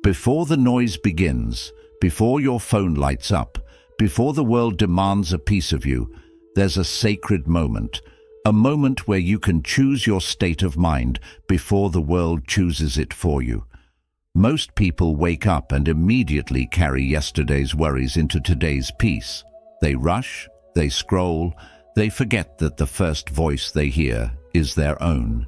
Before the noise begins, before your phone lights up, before the world demands a piece of you, there's a sacred moment, a moment where you can choose your state of mind before the world chooses it for you. Most people wake up and immediately carry yesterday's worries into today's peace. They rush, they scroll, they forget that the first voice they hear is their own.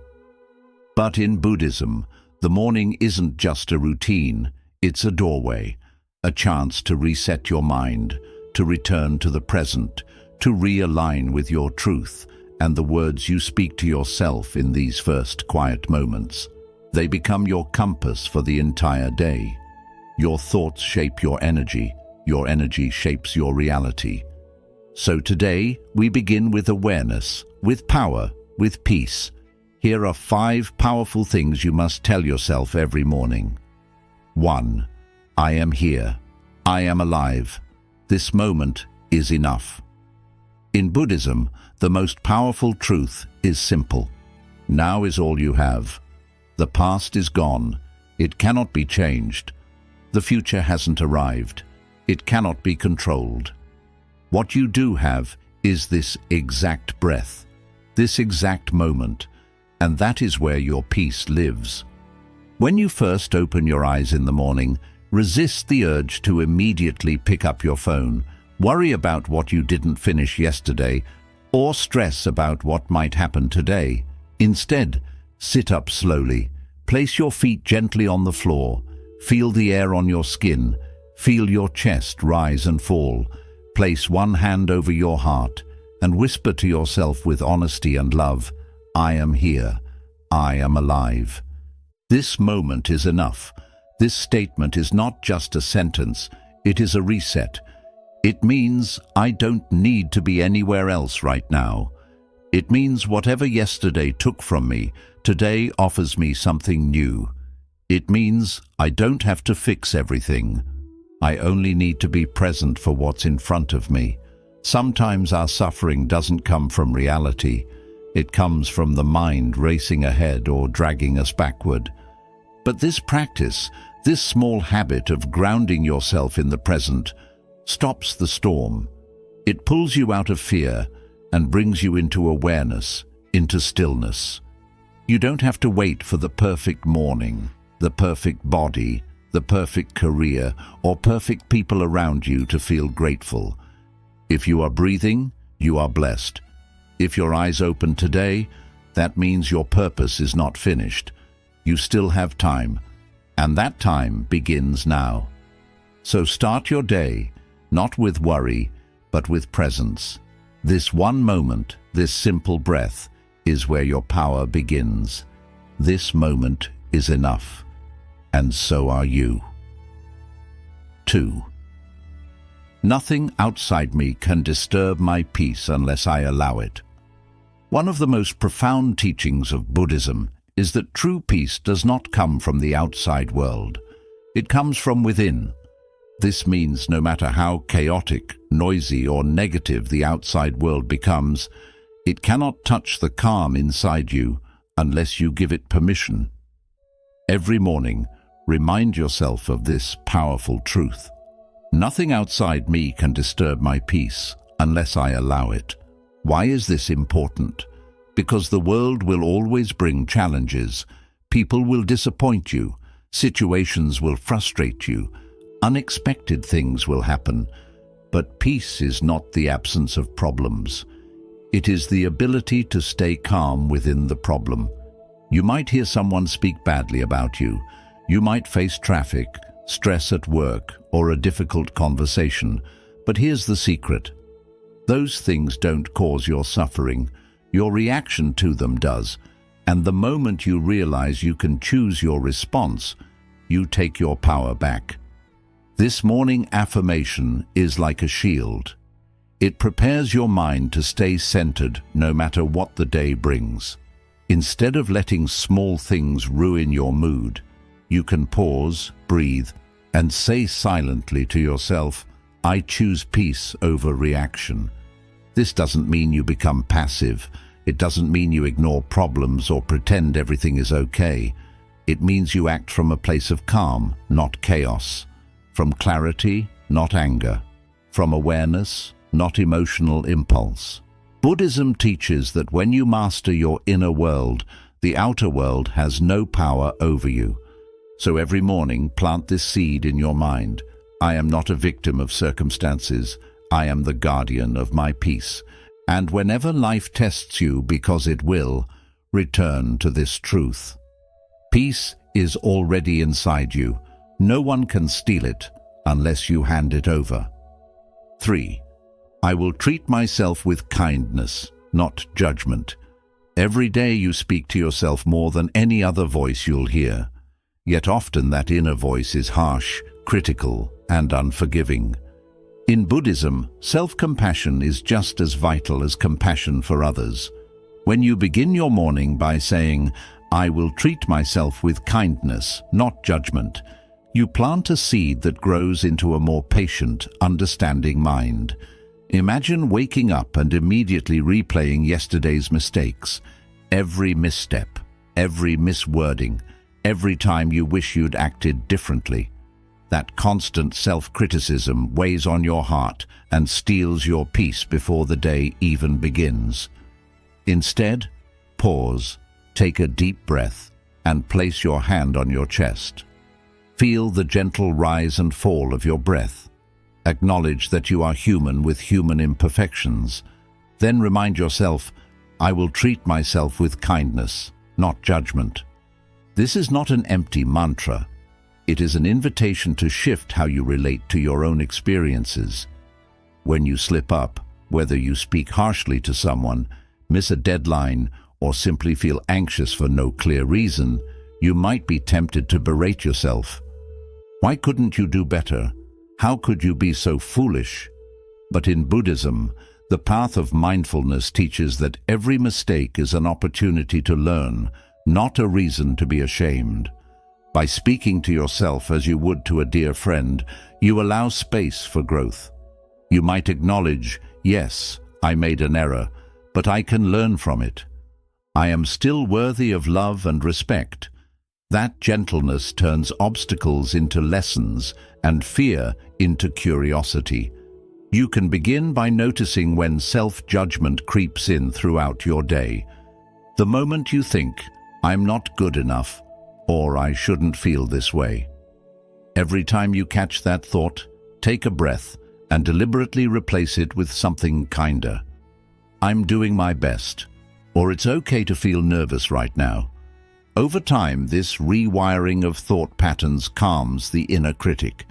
But in Buddhism, the morning isn't just a routine, it's a doorway, a chance to reset your mind, to return to the present, to realign with your truth and the words you speak to yourself in these first quiet moments. They become your compass for the entire day. Your thoughts shape your energy shapes your reality. So today, we begin with awareness, with power, with peace. Here are 5 powerful things you must tell yourself every morning. 1. I am here. I am alive. This moment is enough. In Buddhism, the most powerful truth is simple. Now is all you have. The past is gone. It cannot be changed. The future hasn't arrived. It cannot be controlled. What you do have is this exact breath, this exact moment, and that is where your peace lives. When you first open your eyes in the morning, resist the urge to immediately pick up your phone, worry about what you didn't finish yesterday, or stress about what might happen today. Instead, sit up slowly, place your feet gently on the floor, feel the air on your skin, feel your chest rise and fall, place one hand over your heart, and whisper to yourself with honesty and love, I am here, I am alive. This moment is enough. This statement is not just a sentence, it is a reset. It means I don't need to be anywhere else right now. It means whatever yesterday took from me, today offers me something new. It means I don't have to fix everything. I only need to be present for what's in front of me. Sometimes our suffering doesn't come from reality. It comes from the mind racing ahead or dragging us backward. But this practice, this small habit of grounding yourself in the present, stops the storm. It pulls you out of fear and brings you into awareness, into stillness. You don't have to wait for the perfect morning, the perfect body, the perfect career, or perfect people around you to feel grateful. If you are breathing, you are blessed. If your eyes open today, that means your purpose is not finished. You still have time, and that time begins now. So start your day, not with worry, but with presence. This one moment, this simple breath, is where your power begins. This moment is enough, and so are you. 2. Nothing outside me can disturb my peace unless I allow it. One of the most profound teachings of Buddhism is that true peace does not come from the outside world. It comes from within. This means no matter how chaotic, noisy, or negative the outside world becomes, it cannot touch the calm inside you unless you give it permission. Every morning, remind yourself of this powerful truth. Nothing outside me can disturb my peace unless I allow it. Why is this important? Because the world will always bring challenges. People will disappoint you. Situations will frustrate you. Unexpected things will happen. But peace is not the absence of problems. It is the ability to stay calm within the problem. You might hear someone speak badly about you. You might face traffic, stress at work, or a difficult conversation. But here's the secret. Those things don't cause your suffering. Your reaction to them does. And the moment you realize you can choose your response, you take your power back. This morning affirmation is like a shield. It prepares your mind to stay centered no matter what the day brings. Instead of letting small things ruin your mood, you can pause, breathe, and say silently to yourself, I choose peace over reaction. This doesn't mean you become passive. It doesn't mean you ignore problems or pretend everything is okay. It means you act from a place of calm, not chaos, from clarity, not anger, from awareness, not emotional impulse. Buddhism teaches that when you master your inner world, the outer world has no power over you. So every morning, plant this seed in your mind. I am not a victim of circumstances. I am the guardian of my peace. And whenever life tests you, because it will, return to this truth. Peace is already inside you. No one can steal it unless you hand it over. 3. I will treat myself with kindness, not judgment. Every day you speak to yourself more than any other voice you'll hear. Yet often that inner voice is harsh, critical, and unforgiving. In Buddhism, self-compassion is just as vital as compassion for others. When you begin your morning by saying, I will treat myself with kindness, not judgment, you plant a seed that grows into a more patient, understanding mind. Imagine waking up and immediately replaying yesterday's mistakes, every misstep, every miswording, every time you wish you'd acted differently. That constant self-criticism weighs on your heart and steals your peace before the day even begins. Instead, pause, take a deep breath, and place your hand on your chest. Feel the gentle rise and fall of your breath. Acknowledge that you are human with human imperfections. Then remind yourself, I will treat myself with kindness, not judgment. This is not an empty mantra. It is an invitation to shift how you relate to your own experiences. When you slip up, whether you speak harshly to someone, miss a deadline, or simply feel anxious for no clear reason, you might be tempted to berate yourself. Why couldn't you do better? How could you be so foolish? But in Buddhism, the path of mindfulness teaches that every mistake is an opportunity to learn, not a reason to be ashamed. By speaking to yourself as you would to a dear friend, you allow space for growth. You might acknowledge, yes, I made an error, but I can learn from it. I am still worthy of love and respect. That gentleness turns obstacles into lessons and fear into curiosity. You can begin by noticing when self-judgment creeps in throughout your day. The moment you think, I'm not good enough, or I shouldn't feel this way. Every time you catch that thought, take a breath and deliberately replace it with something kinder. I'm doing my best, or it's okay to feel nervous right now. Over time, this rewiring of thought patterns calms the inner critic.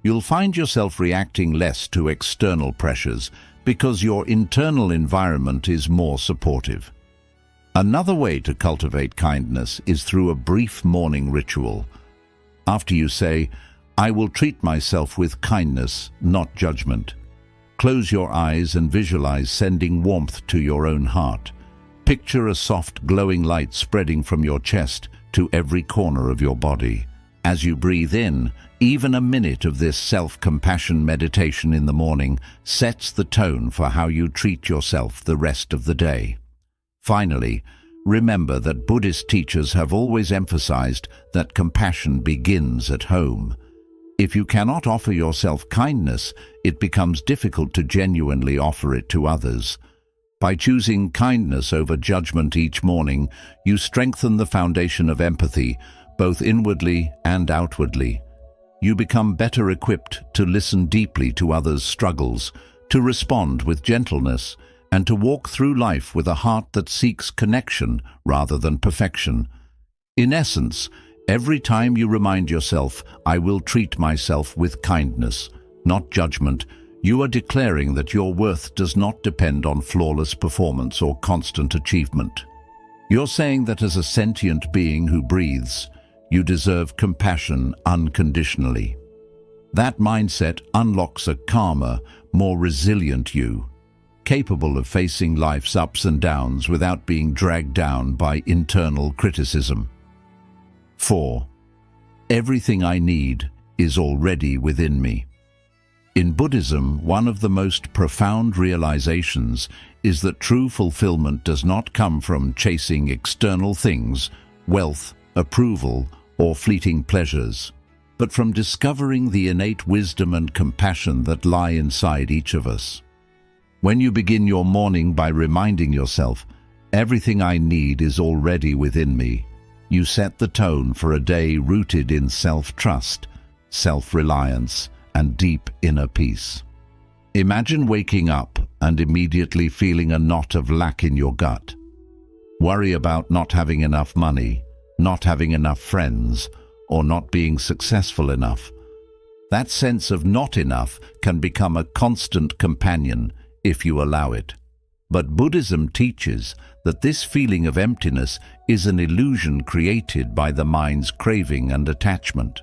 You'll find yourself reacting less to external pressures because your internal environment is more supportive. Another way to cultivate kindness is through a brief morning ritual. After you say, I will treat myself with kindness, not judgment, close your eyes and visualize sending warmth to your own heart. Picture a soft, glowing light spreading from your chest to every corner of your body. As you breathe in, even a minute of this self-compassion meditation in the morning sets the tone for how you treat yourself the rest of the day. Finally, remember that Buddhist teachers have always emphasized that compassion begins at home. If you cannot offer yourself kindness, it becomes difficult to genuinely offer it to others. By choosing kindness over judgment each morning, you strengthen the foundation of empathy, both inwardly and outwardly. You become better equipped to listen deeply to others' struggles, to respond with gentleness, and to walk through life with a heart that seeks connection rather than perfection. In essence, every time you remind yourself, I will treat myself with kindness, not judgment, you are declaring that your worth does not depend on flawless performance or constant achievement. You're saying that as a sentient being who breathes, you deserve compassion unconditionally. That mindset unlocks a calmer, more resilient you, capable of facing life's ups and downs without being dragged down by internal criticism. 4. Everything I need is already within me. In Buddhism, one of the most profound realizations is that true fulfillment does not come from chasing external things, wealth, approval, or fleeting pleasures, but from discovering the innate wisdom and compassion that lie inside each of us. When you begin your morning by reminding yourself, "Everything I need is already within me," you set the tone for a day rooted in self-trust, self-reliance, and deep inner peace. Imagine waking up and immediately feeling a knot of lack in your gut. Worry about not having enough money, not having enough friends, or not being successful enough. That sense of not enough can become a constant companion if you allow it. But Buddhism teaches that this feeling of emptiness is an illusion created by the mind's craving and attachment.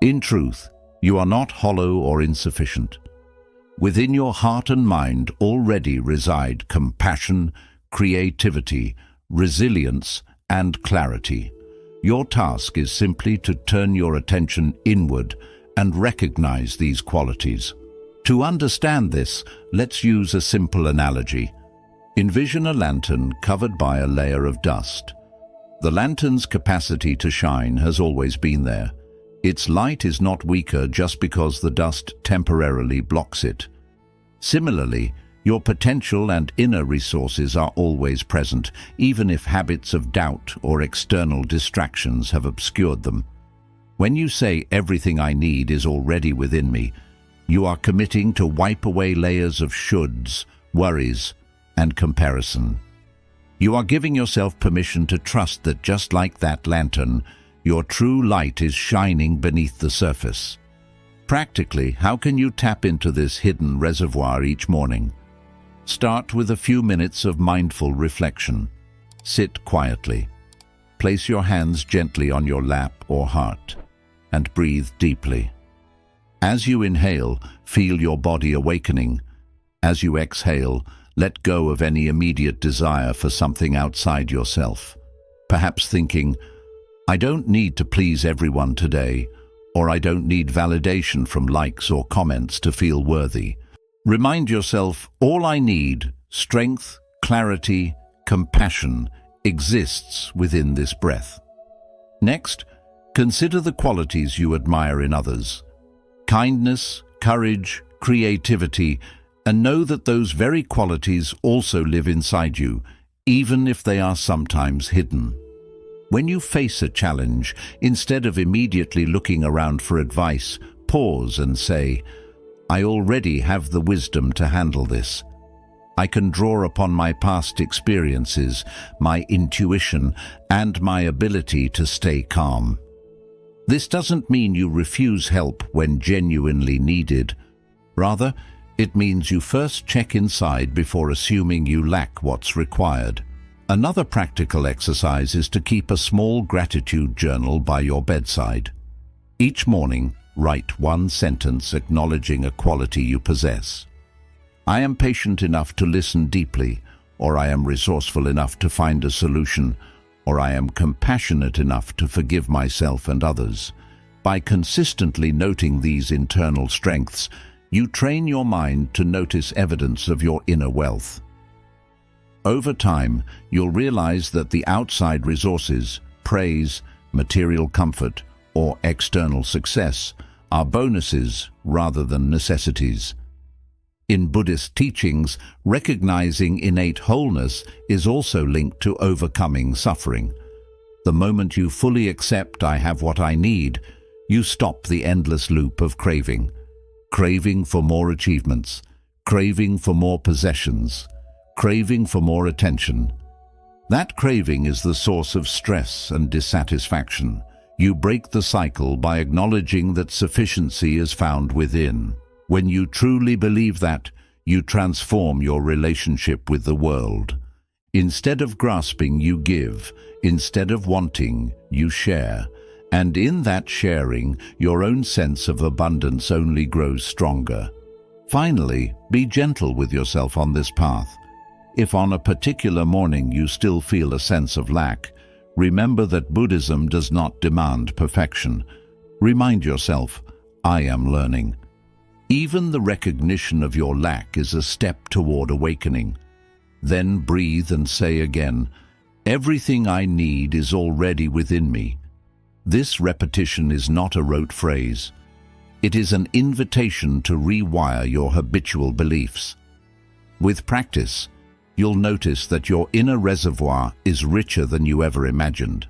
In truth, you are not hollow or insufficient. Within your heart and mind already reside compassion, creativity, resilience, and clarity. Your task is simply to turn your attention inward and recognize these qualities. To understand this, let's use a simple analogy. Envision a lantern covered by a layer of dust. The lantern's capacity to shine has always been there. Its light is not weaker just because the dust temporarily blocks it. Similarly, your potential and inner resources are always present, even if habits of doubt or external distractions have obscured them. When you say "everything I need is already within me," you are committing to wipe away layers of shoulds, worries, and comparison. You are giving yourself permission to trust that just like that lantern, your true light is shining beneath the surface. Practically, how can you tap into this hidden reservoir each morning? Start with a few minutes of mindful reflection. Sit quietly. Place your hands gently on your lap or heart, and breathe deeply. As you inhale, feel your body awakening. As you exhale, let go of any immediate desire for something outside yourself. Perhaps thinking, "I don't need to please everyone today," or "I don't need validation from likes or comments to feel worthy." Remind yourself, all I need, strength, clarity, compassion, exists within this breath. Next, consider the qualities you admire in others. Kindness, courage, creativity, and know that those very qualities also live inside you, even if they are sometimes hidden. When you face a challenge, instead of immediately looking around for advice, pause and say, "I already have the wisdom to handle this. I can draw upon my past experiences, my intuition, and my ability to stay calm." This doesn't mean you refuse help when genuinely needed. Rather, it means you first check inside before assuming you lack what's required. Another practical exercise is to keep a small gratitude journal by your bedside. Each morning, write one sentence acknowledging a quality you possess. "I am patient enough to listen deeply," or "I am resourceful enough to find a solution," or "I am compassionate enough to forgive myself and others." By consistently noting these internal strengths, you train your mind to notice evidence of your inner wealth. Over time, you'll realize that the outside resources, praise, material comfort, or external success, are bonuses rather than necessities. In Buddhist teachings, recognizing innate wholeness is also linked to overcoming suffering. The moment you fully accept "I have what I need," you stop the endless loop of craving. Craving for more achievements, craving for more possessions, craving for more attention. That craving is the source of stress and dissatisfaction. You break the cycle by acknowledging that sufficiency is found within. When you truly believe that, you transform your relationship with the world. Instead of grasping, you give. Instead of wanting, you share. And in that sharing, your own sense of abundance only grows stronger. Finally, be gentle with yourself on this path. If on a particular morning you still feel a sense of lack, remember that Buddhism does not demand perfection. Remind yourself, "I am learning." Even the recognition of your lack is a step toward awakening. Then breathe and say again, "Everything I need is already within me." This repetition is not a rote phrase. It is an invitation to rewire your habitual beliefs. With practice, you'll notice that your inner reservoir is richer than you ever imagined.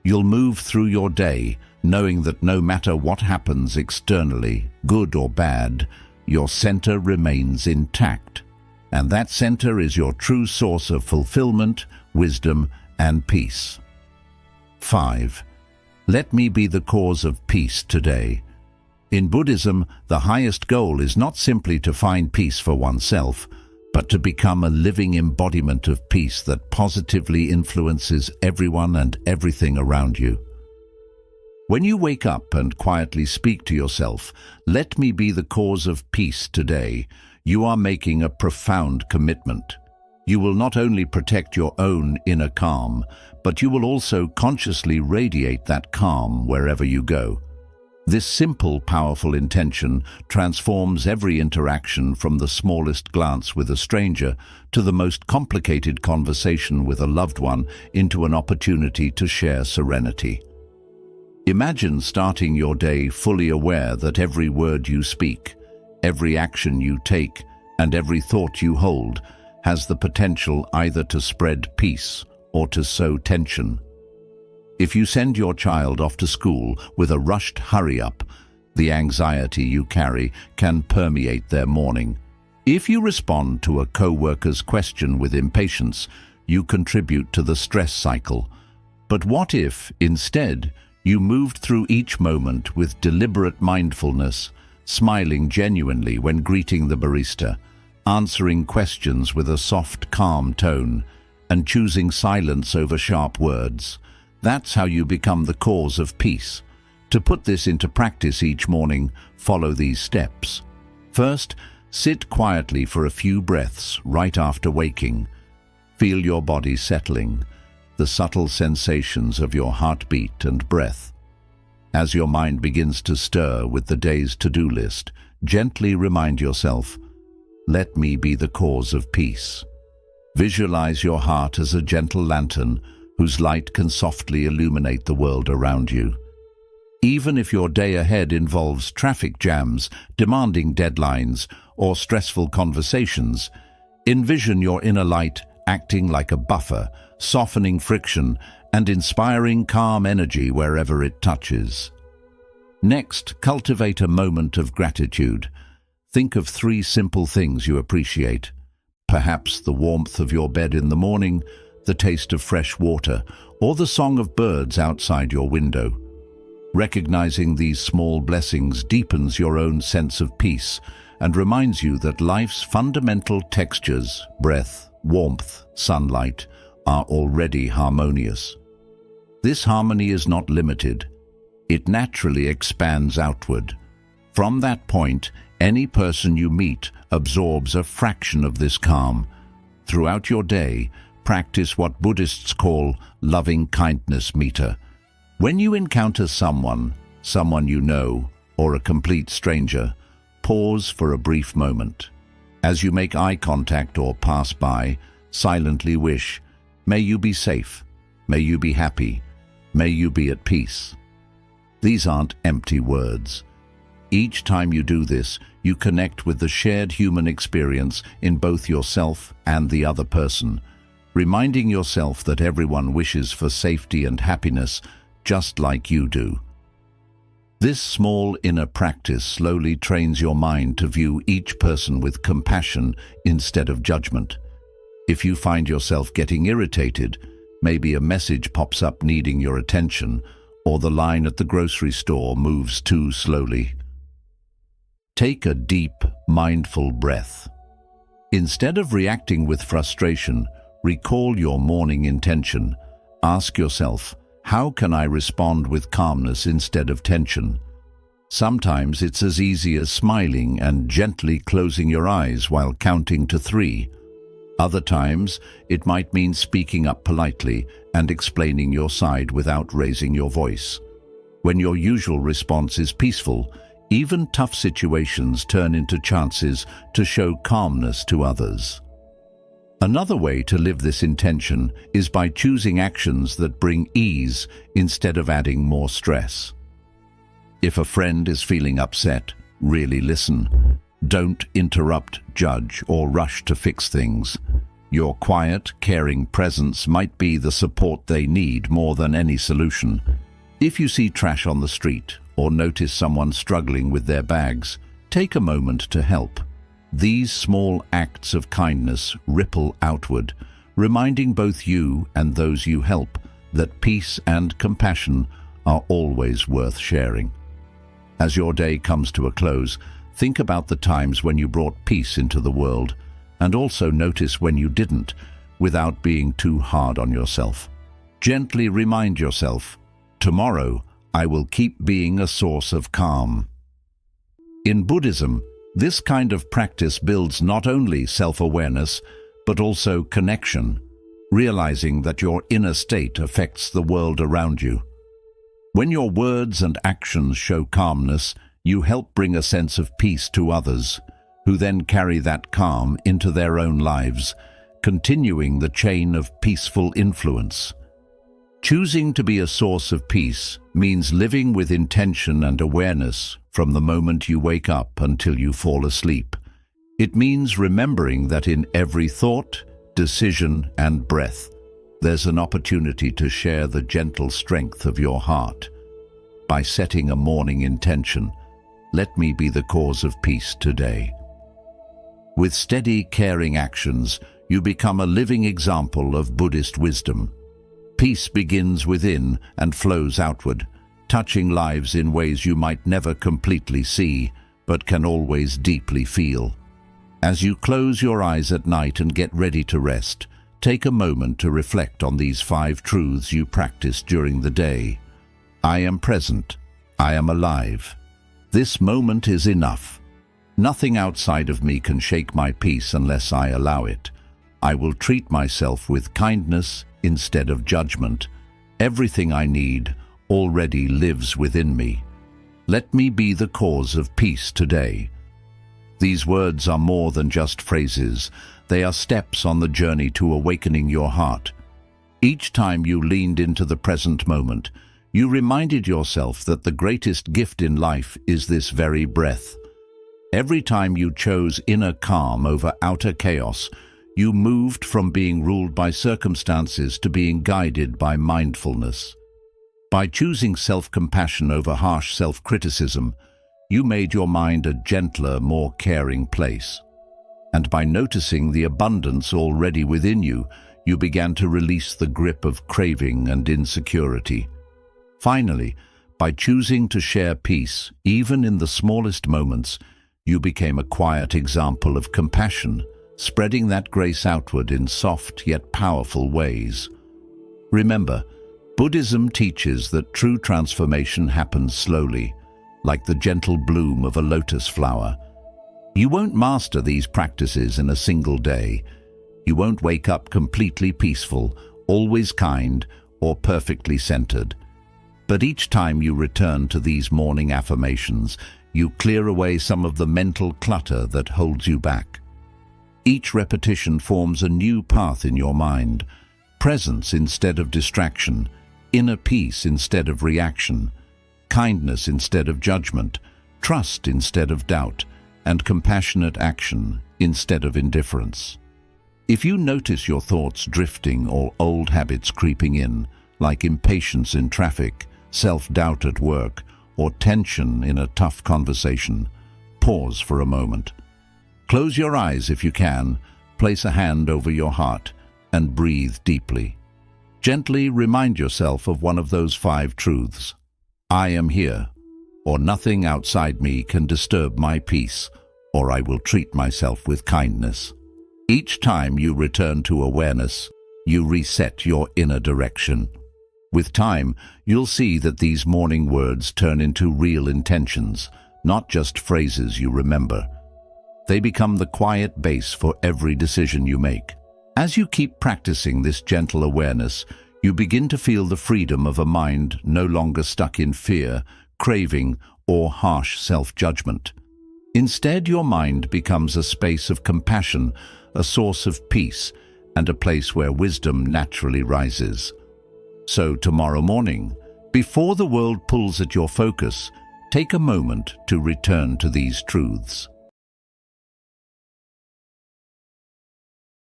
You'll move through your day knowing that no matter what happens externally, good or bad, your center remains intact. And that center is your true source of fulfillment, wisdom, and peace. 5. Let me be the cause of peace today. In Buddhism, the highest goal is not simply to find peace for oneself, but to become a living embodiment of peace that positively influences everyone and everything around you. When you wake up and quietly speak to yourself, "Let me be the cause of peace today," you are making a profound commitment. You will not only protect your own inner calm, but you will also consciously radiate that calm wherever you go. This simple, powerful intention transforms every interaction, from the smallest glance with a stranger to the most complicated conversation with a loved one, into an opportunity to share serenity. Imagine starting your day fully aware that every word you speak, every action you take, and every thought you hold has the potential either to spread peace or to sow tension. If you send your child off to school with a rushed hurry-up, the anxiety you carry can permeate their morning. If you respond to a co-worker's question with impatience, you contribute to the stress cycle. But what if, instead, you moved through each moment with deliberate mindfulness, smiling genuinely when greeting the barista, answering questions with a soft, calm tone, and choosing silence over sharp words? That's how you become the cause of peace. To put this into practice each morning, follow these steps. First, sit quietly for a few breaths right after waking. Feel your body settling, the subtle sensations of your heartbeat and breath. As your mind begins to stir with the day's to-do list, gently remind yourself, "Let me be the cause of peace." Visualize your heart as a gentle lantern whose light can softly illuminate the world around you. Even if your day ahead involves traffic jams, demanding deadlines, or stressful conversations, envision your inner light acting like a buffer, softening friction and inspiring calm energy wherever it touches. Next, cultivate a moment of gratitude. Think of 3 simple things you appreciate. Perhaps the warmth of your bed in the morning, the taste of fresh water, or the song of birds outside your window. Recognizing these small blessings deepens your own sense of peace and reminds you that life's fundamental textures, breath, warmth, sunlight, are already harmonious. This harmony is not limited. It naturally expands outward. From that point, any person you meet absorbs a fraction of this calm. Throughout your day, practice what Buddhists call loving kindness meter. When you encounter someone you know, or a complete stranger, pause for a brief moment. As you make eye contact or pass by, silently wish, "May you be safe, may you be happy, may you be at peace." These aren't empty words. Each time you do this, you connect with the shared human experience in both yourself and the other person, reminding yourself that everyone wishes for safety and happiness just like you do. This small inner practice slowly trains your mind to view each person with compassion instead of judgment. If you find yourself getting irritated, maybe a message pops up needing your attention, or the line at the grocery store moves too slowly, take a deep, mindful breath. Instead of reacting with frustration, recall your morning intention. Ask yourself, how can I respond with calmness instead of tension? Sometimes it's as easy as smiling and gently closing your eyes while counting to 3. Other times, it might mean speaking up politely and explaining your side without raising your voice. When your usual response is peaceful, even tough situations turn into chances to show calmness to others. Another way to live this intention is by choosing actions that bring ease instead of adding more stress. If a friend is feeling upset, really listen. Don't interrupt, judge, or rush to fix things. Your quiet, caring presence might be the support they need more than any solution. If you see trash on the street or notice someone struggling with their bags, take a moment to help. These small acts of kindness ripple outward, reminding both you and those you help that peace and compassion are always worth sharing. As your day comes to a close, think about the times when you brought peace into the world, and also notice when you didn't, without being too hard on yourself. Gently remind yourself, tomorrow I will keep being a source of calm. In Buddhism, this kind of practice builds not only self-awareness, but also connection, realizing that your inner state affects the world around you. When your words and actions show calmness, you help bring a sense of peace to others, who then carry that calm into their own lives, continuing the chain of peaceful influence. Choosing to be a source of peace means living with intention and awareness from the moment you wake up until you fall asleep. It means remembering that in every thought, decision, and breath, there's an opportunity to share the gentle strength of your heart. By setting a morning intention, let me be the cause of peace today. With steady, caring actions, you become a living example of Buddhist wisdom. Peace begins within and flows outward, touching lives in ways you might never completely see, but can always deeply feel. As you close your eyes at night and get ready to rest, take a moment to reflect on these 5 truths you practice during the day. I am present. I am alive. This moment is enough. Nothing outside of me can shake my peace unless I allow it. I will treat myself with kindness instead of judgment. Everything I need already lives within me. Let me be the cause of peace today. These words are more than just phrases. They are steps on the journey to awakening your heart. Each time you leaned into the present moment, you reminded yourself that the greatest gift in life is this very breath. Every time you chose inner calm over outer chaos, you moved from being ruled by circumstances to being guided by mindfulness. By choosing self-compassion over harsh self-criticism, you made your mind a gentler, more caring place. And by noticing the abundance already within you, you began to release the grip of craving and insecurity. Finally, by choosing to share peace, even in the smallest moments, you became a quiet example of compassion, spreading that grace outward in soft yet powerful ways. Remember, Buddhism teaches that true transformation happens slowly, like the gentle bloom of a lotus flower. You won't master these practices in a single day. You won't wake up completely peaceful, always kind, or perfectly centered. But each time you return to these morning affirmations, you clear away some of the mental clutter that holds you back. Each repetition forms a new path in your mind, presence instead of distraction, inner peace instead of reaction, kindness instead of judgment, trust instead of doubt, and compassionate action instead of indifference. If you notice your thoughts drifting or old habits creeping in, like impatience in traffic, self-doubt at work, or tension in a tough conversation, pause for a moment. Close your eyes if you can, place a hand over your heart, and breathe deeply. Gently remind yourself of one of those 5 truths. I am here, or nothing outside me can disturb my peace, or I will treat myself with kindness. Each time you return to awareness, you reset your inner direction. With time, you'll see that these morning words turn into real intentions, not just phrases you remember. They become the quiet base for every decision you make. As you keep practicing this gentle awareness, you begin to feel the freedom of a mind no longer stuck in fear, craving, or harsh self-judgment. Instead, your mind becomes a space of compassion, a source of peace, and a place where wisdom naturally rises. So tomorrow morning, before the world pulls at your focus, take a moment to return to these truths.